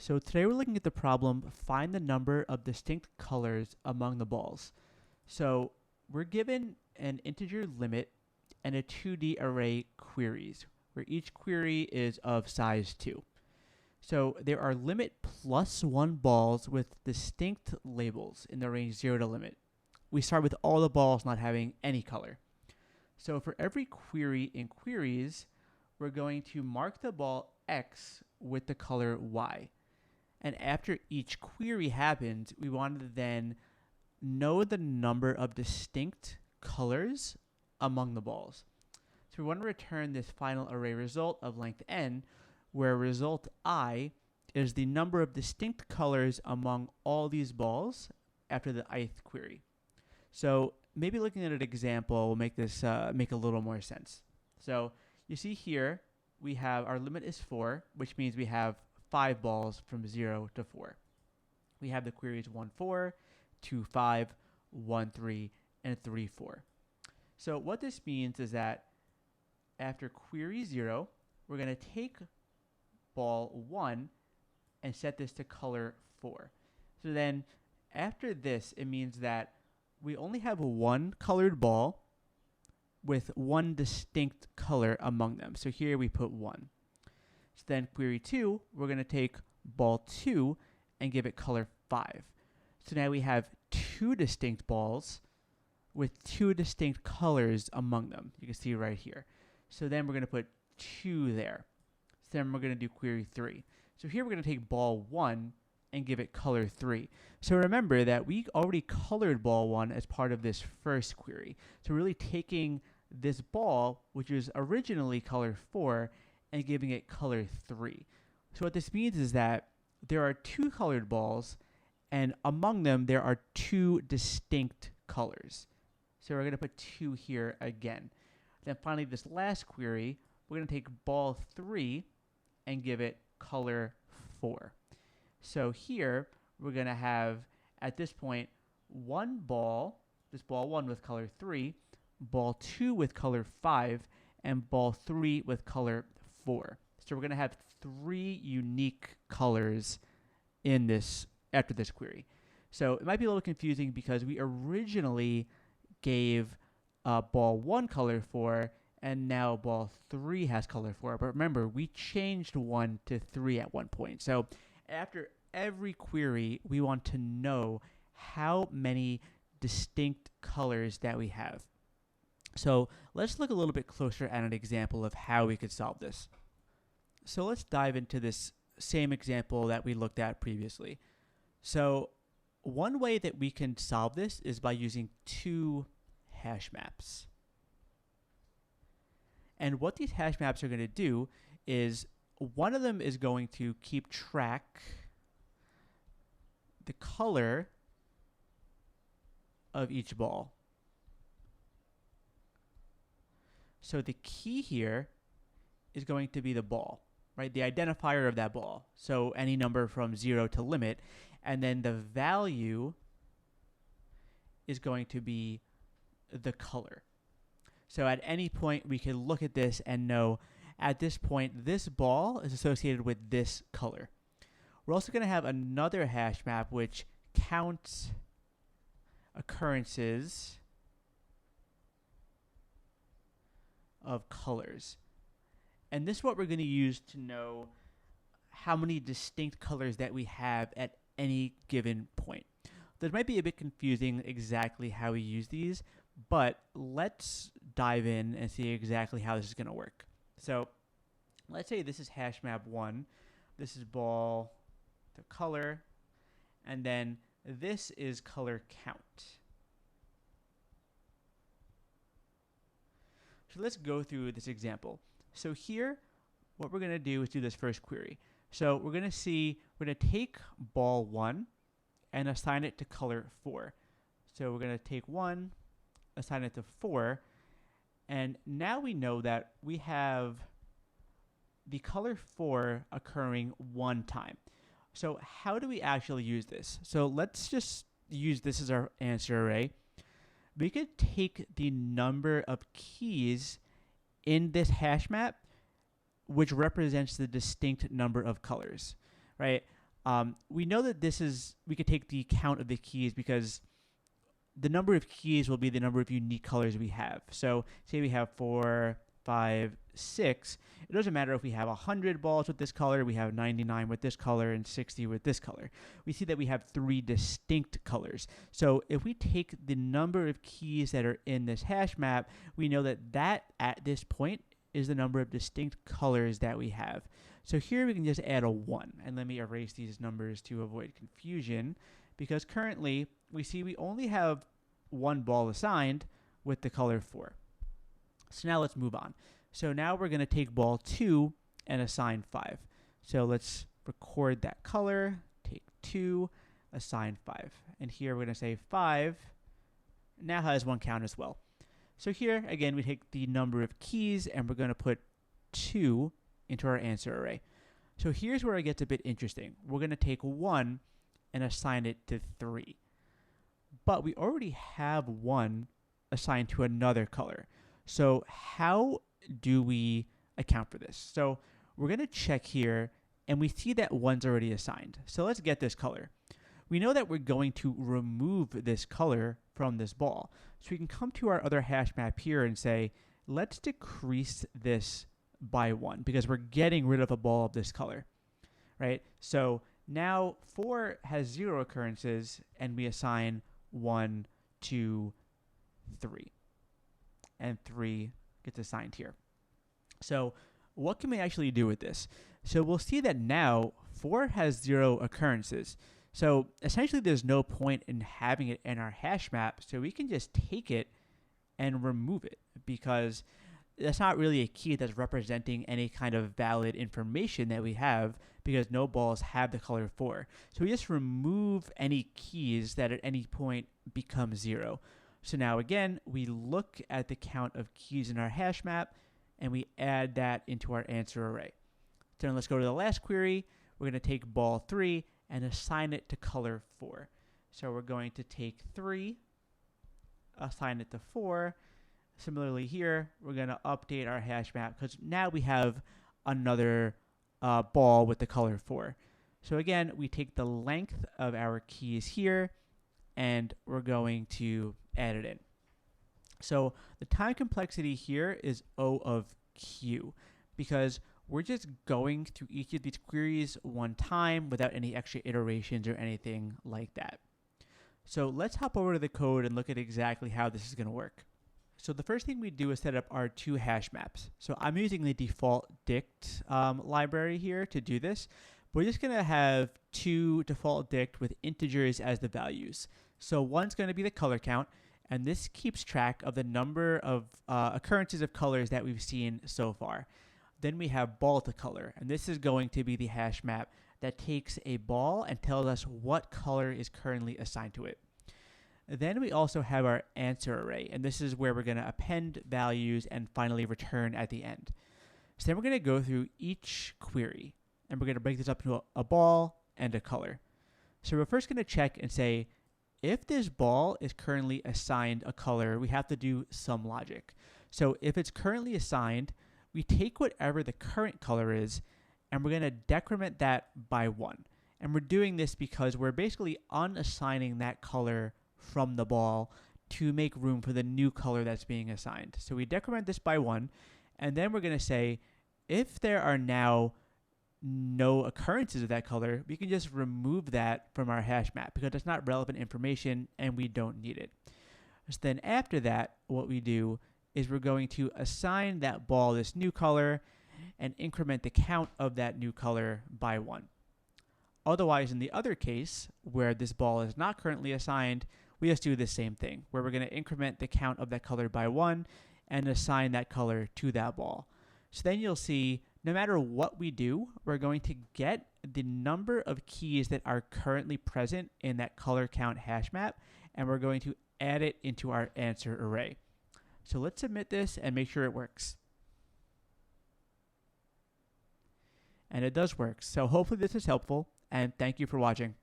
So today we're looking at the problem, find the number of distinct colors among the balls. So we're given an integer limit and a 2D array queries, where each query is of size 2. So there are limit +1 balls with distinct labels in the range 0 to limit. We start with all the balls not having any color. So for every query in queries, we're going to mark the ball X with the color Y. And after each query happens, we want to then know the number of distinct colors among the balls. So we want to return this final array result of length n, where result I is the number of distinct colors among all these balls after the ith query. So maybe looking at an example will make this make a little more sense. So you see here, we have our limit is 4, which means we have 5 balls from 0 to 4. We have the queries 1, 4, 2, 5, 1, 3, and 3, 4. So what this means is that after query 0, we're going to take ball 1 and set this to color 4. So then after this, it means that we only have one colored ball with one distinct color among them. So here we put 1. So then query 2, we're going to take ball 2 and give it color 5. So now we have 2 distinct balls with 2 distinct colors among them. You can see right here. So then we're going to put 2 there. So then we're going to do query 3. So here we're going to take ball 1 and give it color 3. So remember that we already colored ball 1 as part of this first query. So really taking this ball, which was originally color 4, and giving it color 3. So what this means is that there are 2 colored balls, and among them there are 2 distinct colors. So we're going to put 2 here again. Then finally, this last query, we're going to take ball 3 and give it color 4. So here we're going to have, at this point, one ball, this ball 1 with color 3, ball 2 with color 5, and ball 3 with color 4. So we're going to have 3 unique colors in this after this query. So it might be a little confusing because we originally gave ball 1 color 4, and now ball 3 has color 4. But remember, we changed 1 to 3 at one point. So after every query, we want to know how many distinct colors that we have. So let's look a little bit closer at an example of how we could solve this. So let's dive into this same example that we looked at previously. So one way that we can solve this is by using 2 hash maps. And what these hash maps are going to do is one of them is going to keep track the color of each ball. So the key here is going to be the ball, right? The identifier of that ball. So any number from 0 to limit. And then the value is going to be the color. So at any point, we can look at this and know at this point, this ball is associated with this color. We're also going to have another hash map which counts occurrences of colors. And this is what we're going to use to know how many distinct colors that we have at any given point. This might be a bit confusing exactly how we use these, but let's dive in and see exactly how this is going to work. So let's say this is hash map 1. This is ball, the color, and then this is color count. So let's go through this example. So here, what we're going to do is do this first query. So we're going to take ball 1 and assign it to color 4. So we're going to take 1, assign it to 4, and now we know that we have the color 4 occurring 1 time. So how do we actually use this? So let's just use this as our answer array. We could take the number of keys in this hash map, which represents the distinct number of colors, right? We know that we could take the count of the keys because the number of keys will be the number of unique colors we have. So say we have 4, 5, 6. It doesn't matter if we have 100 balls with this color, we have 99 with this color, and 60 with this color. We see that we have 3 distinct colors. So if we take the number of keys that are in this hash map, we know that at this point is the number of distinct colors that we have. So here we can just add a 1. And let me erase these numbers to avoid confusion, because currently we see we only have 1 ball assigned with the color 4. So now let's move on. So now we're going to take ball 2 and assign 5. So let's record that color, take 2, assign 5. And here we're going to say 5 now has 1 count as well. So here, again, we take the number of keys and we're going to put 2 into our answer array. So here's where it gets a bit interesting. We're going to take 1 and assign it to 3. But we already have 1 assigned to another color. So how do we account for this? So we're going to check here, and we see that 1's already assigned. So let's get this color. We know that we're going to remove this color from this ball. So we can come to our other hash map here and say, let's decrease this by 1 because we're getting rid of a ball of this color, right? So now 4 has 0 occurrences, and we assign 1, 2, 3. And 3 gets assigned here. So what can we actually do with this? So we'll see that now 4 has 0 occurrences. So essentially there's no point in having it in our hash map, so we can just take it and remove it because that's not really a key that's representing any kind of valid information that we have because no balls have the color 4. So we just remove any keys that at any point become 0. So now again, we look at the count of keys in our hash map and we add that into our answer array. So then let's go to the last query. We're going to take ball 3 and assign it to color 4. So we're going to take 3, assign it to 4. Similarly here, we're going to update our hash map because now we have another ball with the color 4. So again, we take the length of our keys here and we're going to add it in. So the time complexity here is O of Q because we're just going through each of these queries one time without any extra iterations or anything like that. So let's hop over to the code and look at exactly how this is going to work. So the first thing we do is set up our 2 hash maps. So I'm using the default dict library here to do this. We're just going to have 2 default dict with integers as the values. So one's going to be the color count, and this keeps track of the number of occurrences of colors that we've seen so far. Then we have ball to color, and this is going to be the hash map that takes a ball and tells us what color is currently assigned to it. Then we also have our answer array, and this is where we're going to append values and finally return at the end. So then we're going to go through each query, and we're going to break this up into a ball and a color. So we're first going to check and say, if this ball is currently assigned a color, we have to do some logic. So if it's currently assigned, we take whatever the current color is, and we're going to decrement that by 1. And we're doing this because we're basically unassigning that color from the ball to make room for the new color that's being assigned. So we decrement this by 1, and then we're going to say, if there are now no occurrences of that color, we can just remove that from our hash map because it's not relevant information and we don't need it. So then after that, what we do is we're going to assign that ball this new color and increment the count of that new color by 1. Otherwise, in the other case, where this ball is not currently assigned, we just do the same thing, where we're going to increment the count of that color by 1 and assign that color to that ball. So then you'll see, no matter what we do, we're going to get the number of keys that are currently present in that color count hash map, and we're going to add it into our answer array. So let's submit this and make sure it works. And it does work. So hopefully this is helpful, and thank you for watching.